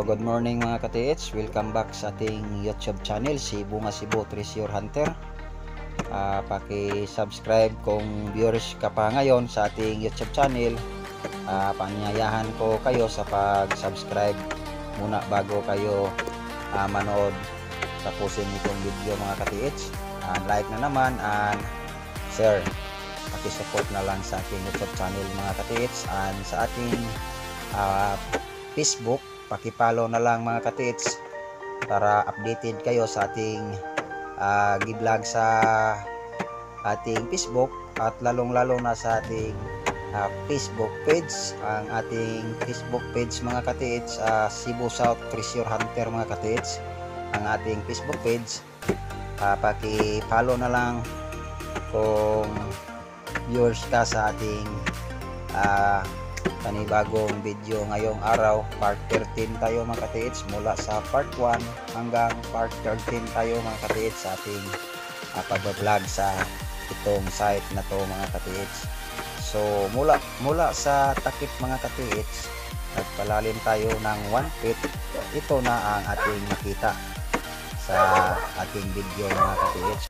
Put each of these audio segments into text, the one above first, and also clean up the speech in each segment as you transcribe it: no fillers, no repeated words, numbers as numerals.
good morning mga ka-TH. Welcome back sa ating YouTube channel, si Bunga Cebu Treasure Hunter. Paki-subscribe kung viewers ka pa ngayon sa ating YouTube channel. Panyayahan ko kayo sa pag-subscribe muna bago kayo manood tapusin itong video mga ka-TH. Like na naman and share. Paki-support na lang sa ating YouTube channel mga ka-TH, and sa ating Facebook, paki-follow na lang mga ka-TH para updated kayo sa ating gi-vlog sa ating Facebook, at lalong-lalo na sa ating Facebook page. Ang ating Facebook page mga ka-TH, Cebu South Treasure Hunter mga ka-TH, ang ating Facebook page. Paki-follow na lang kung viewers ka sa ating panibagong video ngayong araw. Part 13 tayo mga ka-TH, mula sa part 1 hanggang part 13 tayo mga ka-TH sa ating pag-vlog sa itong site na to mga ka-TH. So mula sa takip mga ka-TH, nagpalalim tayo ng 1 feet. Ito na ang ating nakita sa ating video mga ka-TH.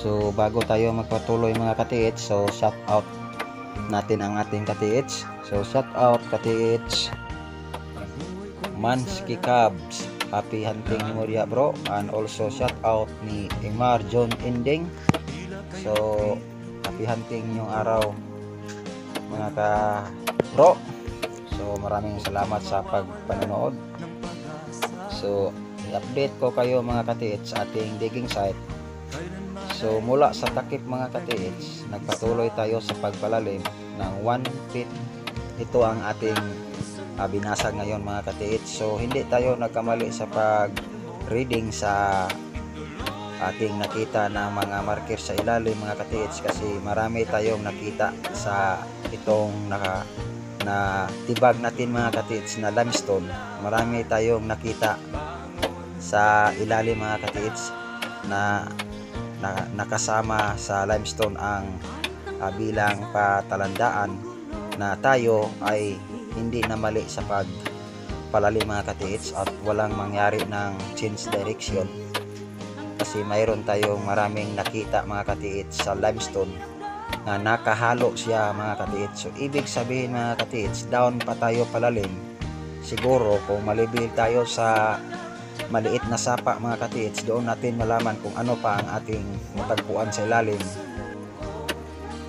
So bago tayo magpatuloy mga ka-TH, so shout out natin ang ating ka-TH. So shout out ka-TH Mansky Cubs, happy hunting memorya bro, and also shout out ni Emar John Ending. So happy hunting yung araw mga ka-bro. So maraming salamat sa pagpanonood. So i-update ko kayo mga ka-TH sa ating digging site. So mula sa takip mga ka-TH, nagpatuloy tayo sa pagpalalim ng 1 feet. Ito ang ating binasag ngayon mga ka-TH. So hindi tayo nagkamali sa pag-reading sa ating nakita ng mga marker sa ilalim mga ka-TH, kasi marami tayong nakita sa itong na tibag natin mga ka-TH na limestone. Marami tayong nakita sa ilalim mga ka-TH na nakasama sa limestone ang bilang patalandaan na tayo ay hindi na mali sa pagpalalim mga ka-TH, at walang mangyari ng change direction, kasi mayroon tayong maraming nakita mga ka-TH sa limestone na nakahalo siya mga ka-TH. So ibig sabihin mga ka-TH, down pa tayo palalim. Siguro kung malibil tayo sa maliit na sapa mga ka-TH, doon natin malaman kung ano pa ang ating matagpuan sa ilalim.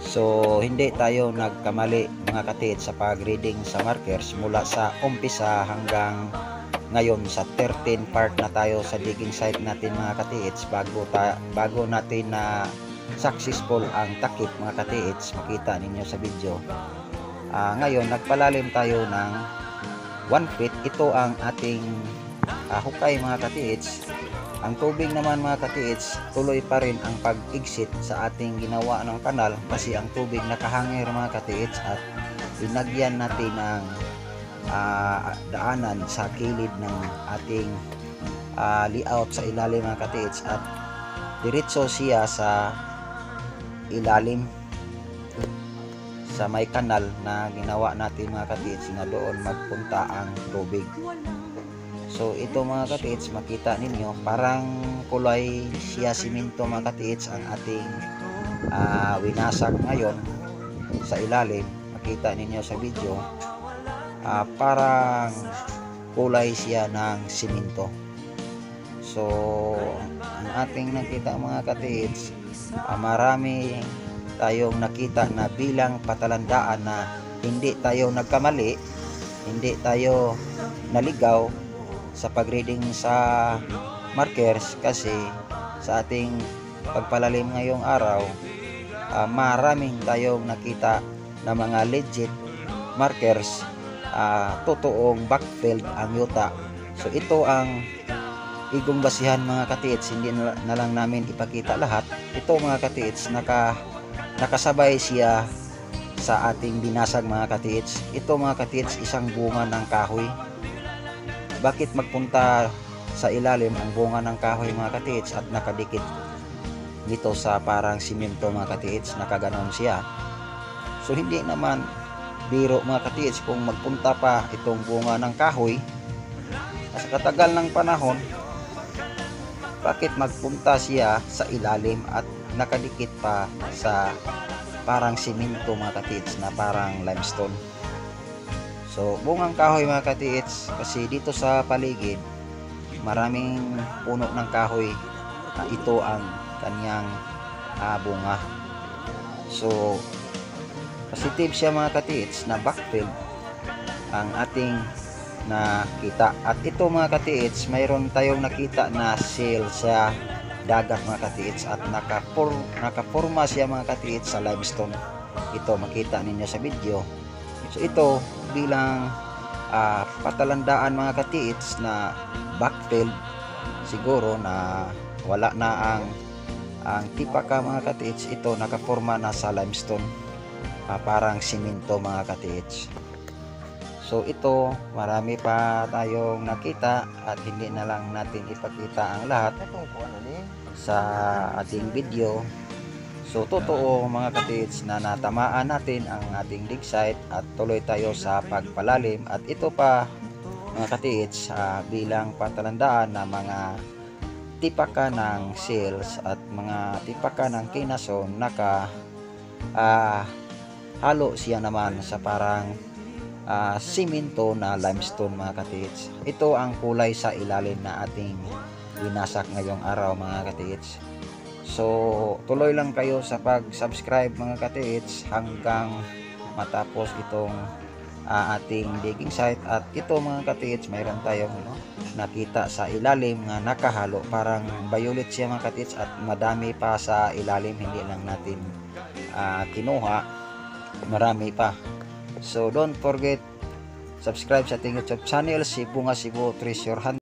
So hindi tayo nagkamali mga ka-TH sa pag-reading sa markers mula sa umpisa hanggang ngayon sa 13 part na tayo sa digging site natin mga ka-TH, bago natin na successful ang takip mga ka-TH, makita ninyo sa video. Ngayon nagpalalim tayo ng 1 feet. Ito ang ating hukay mga ka-TH. Ang tubig naman mga ka-TH, tuloy pa rin ang pag-exit sa ating ginawa ng kanal, kasi ang tubig nakahangir mga ka-TH, at binagyan natin ng daanan sa kilid ng ating layout sa ilalim mga ka-TH, at diretso siya sa ilalim sa may kanal na ginawa natin mga ka-TH, na doon magpunta ang tubig. So ito mga ka-TH, makita ninyo parang kulay siya simento mga ka-TH ang ating winasag ngayon sa ilalim. Makita ninyo sa video, parang kulay siya ng simento. So ang ating nakita mga ka-TH, marami tayong nakita na bilang patalandaan na hindi tayo nagkamali, hindi tayo naligaw sa pag-reading sa markers, kasi sa ating pagpalalim ngayong araw, maraming tayong nakita na mga legit markers, totoong backfilled ang yuta. So ito ang igong basihan mga ka-TH, hindi na lang namin ipakita lahat. Ito mga ka-TH, nakasabay siya sa ating binasag mga ka-TH. Ito mga ka-TH, isang bunga ng kahoy. bakit magpunta sa ilalim ang bunga ng kahoy mga katiits at nakadikit dito sa parang simento mga katiits, nakaganon siya. So hindi naman biro mga katiits kung magpunta pa itong bunga ng kahoy sa katagal ng panahon, bakit magpunta siya sa ilalim at nakadikit pa sa parang simento mga katiits na parang limestone. So bungang kahoy mga katiits, kasi dito sa paligid maraming puno ng kahoy, ito ang kanyang bunga. So positive siya mga katiits na backfill ang ating nakita. At ito mga katiits, mayroon tayong nakita na seal sa dagat mga katiits at nakaporma siya mga katiits sa limestone. Ito makita ninyo sa video. So ito bilang patalandaan mga katiits na backfill, siguro na wala na ang tipaka mga katiits, ito nakaporma na sa limestone, parang simento mga katiits. So ito, marami pa tayong nakita at hindi na lang natin ipakita ang lahat sa ating video. So totoo mga katiits na natamaan natin ang ating dig site at tuloy tayo sa pagpalalim. At ito pa mga katiits, bilang patalandaan na mga tipaka ng seals at mga tipaka ng kinason, halo siya naman sa parang simento na limestone mga katiits. Ito ang kulay sa ilalim na ating binasak ngayong araw mga katiits. So tuloy lang kayo sa pag-subscribe mga katiits hanggang matapos itong ating digging site. At ito mga katiits, mayroon tayong nakita sa ilalim nga nakahalo, parang violet siya mga katiits, at madami pa sa ilalim, hindi lang natin kinuha, marami pa. So don't forget subscribe sa ating YouTube channel, Cebu nga Cebu Treasure Hunt.